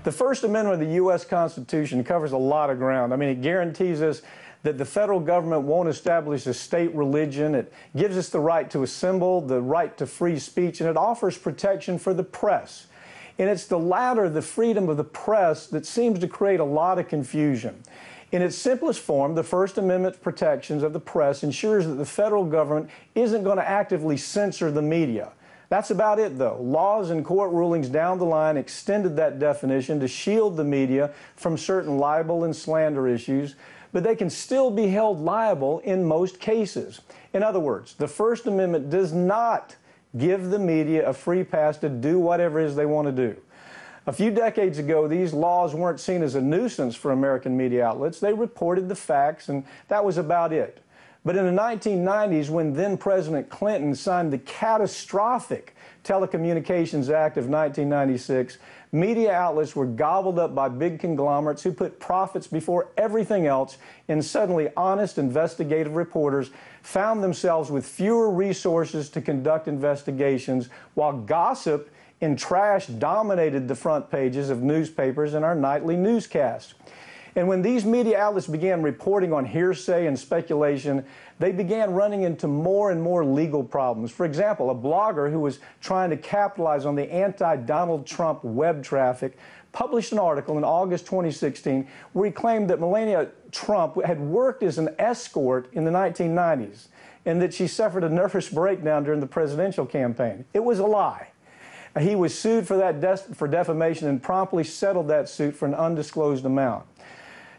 The First Amendment of the U.S. Constitution covers a lot of ground. I mean, it guarantees us that the federal government won't establish a state religion. It gives us the right to assemble, the right to free speech, and it offers protection for the press. And it's the latter, the freedom of the press, that seems to create a lot of confusion. In its simplest form, the First Amendment protections of the press ensures that the federal government isn't going to actively censor the media. That's about it, though. Laws and court rulings down the line extended that definition to shield the media from certain libel and slander issues, but they can still be held liable in most cases. In other words, the First Amendment does not give the media a free pass to do whatever it is they want to do. A few decades ago, these laws weren't seen as a nuisance for American media outlets. They reported the facts, and that was about it. But in the 1990s, when then-President Clinton signed the catastrophic Telecommunications Act of 1996, media outlets were gobbled up by big conglomerates who put profits before everything else, and suddenly honest investigative reporters found themselves with fewer resources to conduct investigations, while gossip and trash dominated the front pages of newspapers and our nightly newscasts. And when these media outlets began reporting on hearsay and speculation, they began running into more and more legal problems. For example, a blogger who was trying to capitalize on the anti-Donald Trump web traffic published an article in August 2016 where he claimed that Melania Trump had worked as an escort in the 1990s and that she suffered a nervous breakdown during the presidential campaign. It was a lie. He was sued for defamation and promptly settled that suit for an undisclosed amount.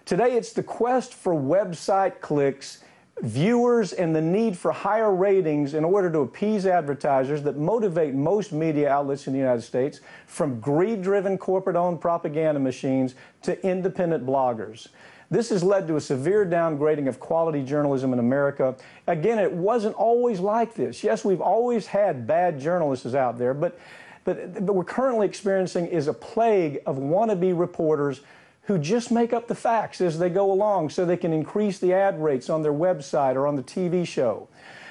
Today, it's the quest for website clicks, viewers, and the need for higher ratings in order to appease advertisers that motivate most media outlets in the United States, from greed-driven corporate-owned propaganda machines to independent bloggers. This has led to a severe downgrading of quality journalism in America. Again, it wasn't always like this. Yes, we've always had bad journalists out there, but what we're currently experiencing is a plague of wannabe reporters who just make up the facts as they go along so they can increase the ad rates on their website or on the TV show.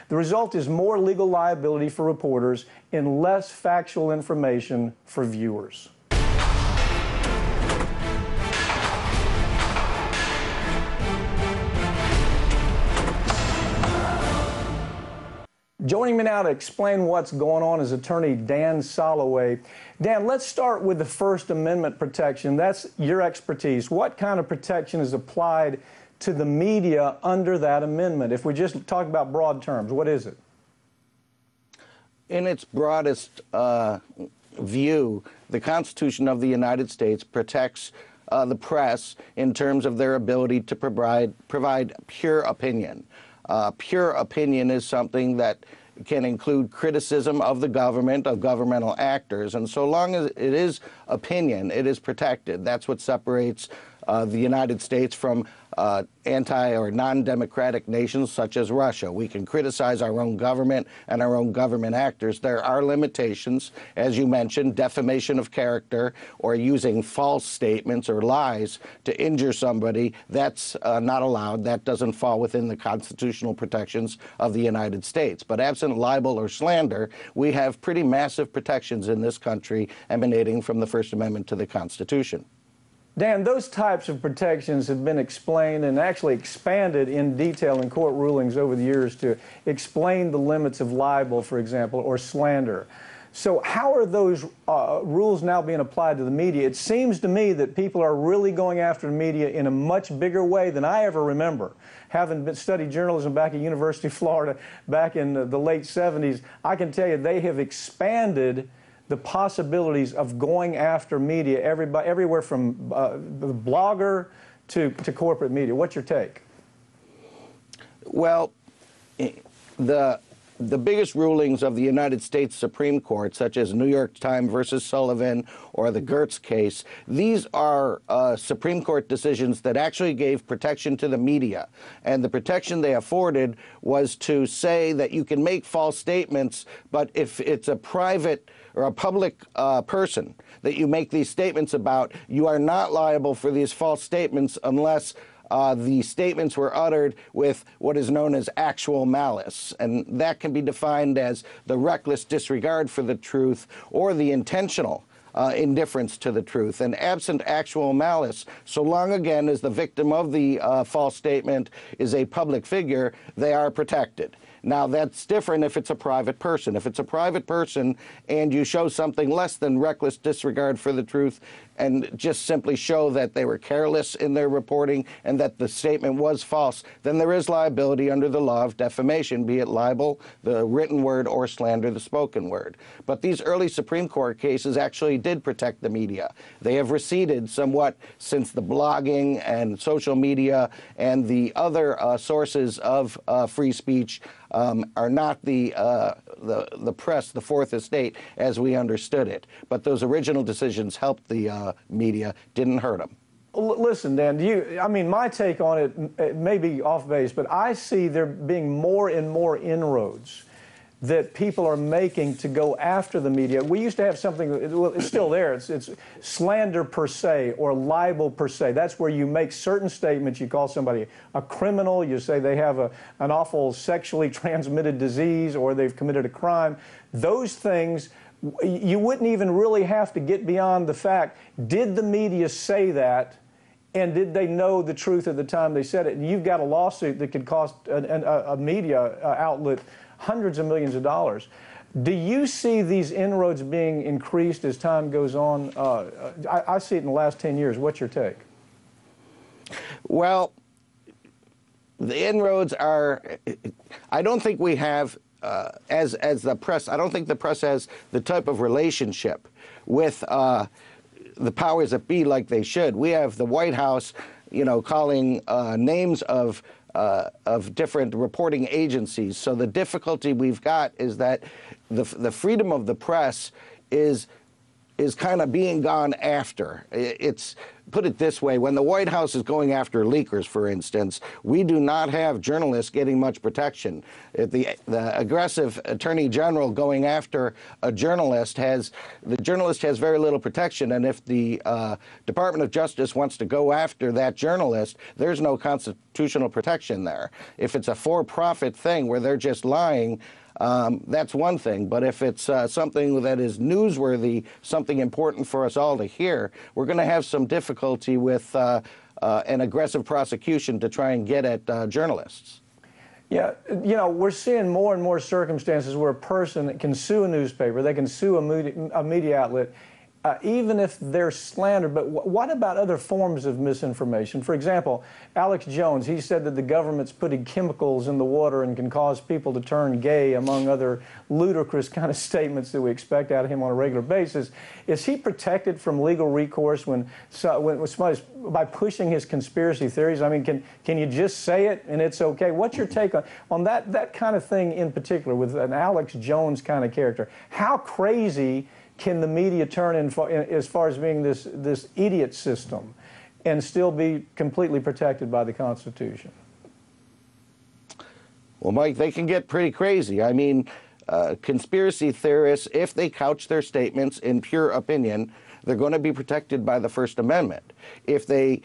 The result is more legal liability for reporters and less factual information for viewers. Joining me now to explain what's going on is attorney Dan Soloway. Dan, let's start with the First Amendment protection. That's your expertise. What kind of protection is applied to the media under that amendment? If we just talk about broad terms, what is it? In its broadest view, the Constitution of the United States protects the press in terms of their ability to provide pure opinion. Pure opinion is something that can include criticism of the government, of governmental actors, and so long as it is opinion, it is protected. That's what separates the United States from anti- or non-democratic nations such as Russia. We can criticize our own government and our own government actors. There are limitations, as you mentioned, defamation of character or using false statements or lies to injure somebody. That's not allowed. That doesn't fall within the constitutional protections of the United States. But absent libel or slander, we have pretty massive protections in this country emanating from the First Amendment to the Constitution. Dan, those types of protections have been explained and actually expanded in detail in court rulings over the years to explain the limits of libel, for example, or slander. So how are those rules now being applied to the media? It seems to me that people are really going after the media in a much bigger way than I ever remember. Having studied journalism back at University of Florida back in the late 70s, I can tell you they have expanded the possibilities of going after media, everywhere from the blogger to corporate media. What's your take? Well, the biggest rulings of the United States Supreme Court, such as New York Times versus Sullivan or the Gertz case, these are Supreme Court decisions that actually gave protection to the media. And the protection they afforded was to say that you can make false statements, but if it's a private or a public person that you make these statements about, you are not liable for these false statements unless the statements were uttered with what is known as actual malice. And that can be defined as the reckless disregard for the truth or the intentional indifference to the truth. And absent actual malice, so long again as the victim of the false statement is a public figure, they are protected. Now, that's different if it's a private person. If it's a private person and you show something less than reckless disregard for the truth and just simply show that they were careless in their reporting and that the statement was false, then there is liability under the law of defamation, be it libel, the written word, or slander, the spoken word. But these early Supreme Court cases actually did protect the media. They have receded somewhat since the blogging and social media and the other sources of free speech are not the press, the Fourth Estate, as we understood it. But those original decisions helped the media, didn't hurt them. Listen, Dan, I mean, my take on it may be off base, but I see there being more and more inroads that people are making to go after the media. We used to have something, well, it's still there, it's slander per se or libel per se. That's where you make certain statements. You call somebody a criminal, you say they have an awful sexually transmitted disease or they've committed a crime. Those things, you wouldn't even really have to get beyond the fact, did the media say that, and did they know the truth at the time they said it? And you've got a lawsuit that could cost a media outlet hundreds of millions of dollars. Do you see these inroads being increased as time goes on? I see it in the last 10 years. What's your take? Well, the inroads are, I don't think we have, as the press, I don't think the press has the type of relationship with the powers that be like they should. We have the White House, you know, calling names of different reporting agencies. So the difficulty we've got is that the freedom of the press is kind of being gone after. It's, put it this way, when the White House is going after leakers, for instance, we do not have journalists getting much protection. The aggressive attorney general going after a journalist the journalist has very little protection, and if the Department of Justice wants to go after that journalist, there's no constitutional protection there. If it's a for-profit thing where they're just lying, that's one thing. But if it's something that is newsworthy, something important for us all to hear, we're going to have some difficulty with an aggressive prosecution to try and get at journalists. Yeah, you know, we're seeing more and more circumstances where a person can sue a newspaper, they can sue a media outlet, even if they're slandered. But what about other forms of misinformation? For example, Alex Jones, he said that the government's putting chemicals in the water and can cause people to turn gay, among other ludicrous kind of statements that we expect out of him on a regular basis. Is he protected from legal recourse when somebody's, by pushing his conspiracy theories? I mean, can you just say it and it's okay? What's your take on that kind of thing in particular with an Alex Jones kind of character? How crazy can the media turn in as far as being this idiot system and still be completely protected by the Constitution? Well, Mike, they can get pretty crazy. I mean, conspiracy theorists, if they couch their statements in pure opinion, they're going to be protected by the First Amendment. The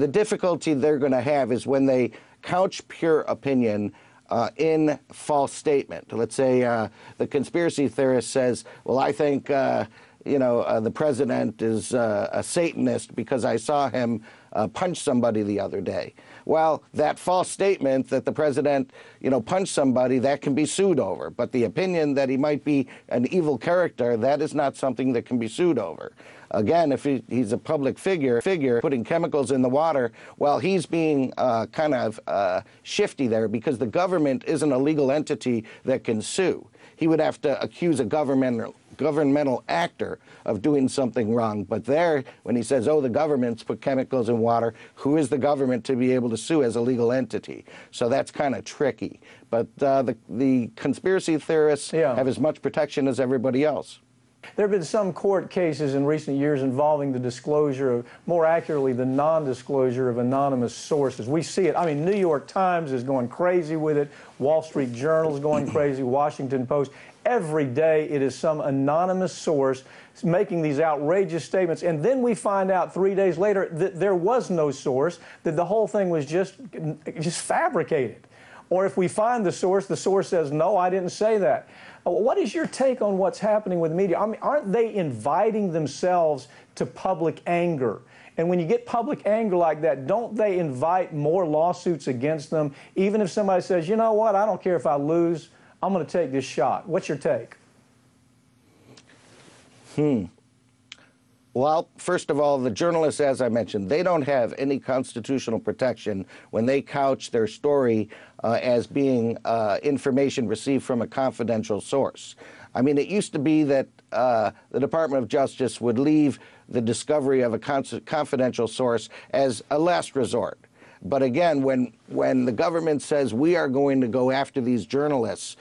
difficulty they're going to have is when they couch pure opinion in false statement. Let's say the conspiracy theorist says, well, I think, the president is a Satanist because I saw him punch somebody the other day. Well, that false statement that the president, punched somebody, that can be sued over. But the opinion that he might be an evil character, that is not something that can be sued over. Again, if he's a public figure putting chemicals in the water, well, he's being kind of shifty there because the government isn't a legal entity that can sue. He would have to accuse a governmental actor of doing something wrong. But there, when he says, oh, the government's put chemicals in water, who is the government to be able to sue as a legal entity? So that's kind of tricky. But the conspiracy theorists have as much protection as everybody else. There have been some court cases in recent years involving the disclosure of, more accurately, the non-disclosure of anonymous sources. We see it. I mean, New York Times is going crazy with it. Wall Street Journal is going crazy. Washington Post. Every day it is some anonymous source making these outrageous statements. And then we find out 3 days later that there was no source, that the whole thing was just fabricated. Or if we find the source says, no, I didn't say that. What is your take on what's happening with media? I mean, aren't they inviting themselves to public anger? And when you get public anger like that, don't they invite more lawsuits against them, even if somebody says, you know what, I don't care if I lose, I'm going to take this shot. What's your take? Well, first of all, the journalists, as I mentioned, they don't have any constitutional protection when they couch their story as being information received from a confidential source. I mean, it used to be that the Department of Justice would leave the discovery of a confidential source as a last resort. But again, when the government says we are going to go after these journalists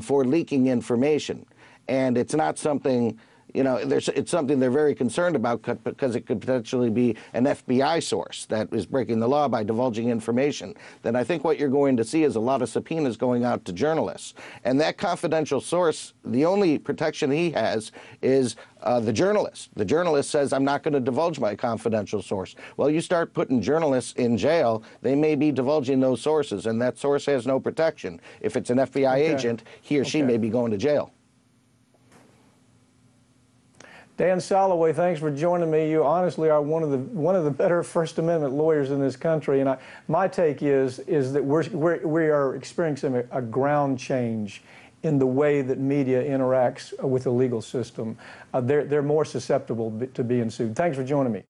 for leaking information, and it's not something, you know, it's something they're very concerned about because it could potentially be an FBI source that is breaking the law by divulging information, then I think what you're going to see is a lot of subpoenas going out to journalists. And that confidential source, the only protection he has is the journalist. The journalist says, I'm not going to divulge my confidential source. Well, you start putting journalists in jail, they may be divulging those sources, and that source has no protection. If it's an FBI agent, he or she may be going to jail. Dan Soloway, thanks for joining me. You honestly are one of the better First Amendment lawyers in this country, and my take is that we are experiencing a ground change in the way that media interacts with the legal system. They're more susceptible to being sued. Thanks for joining me.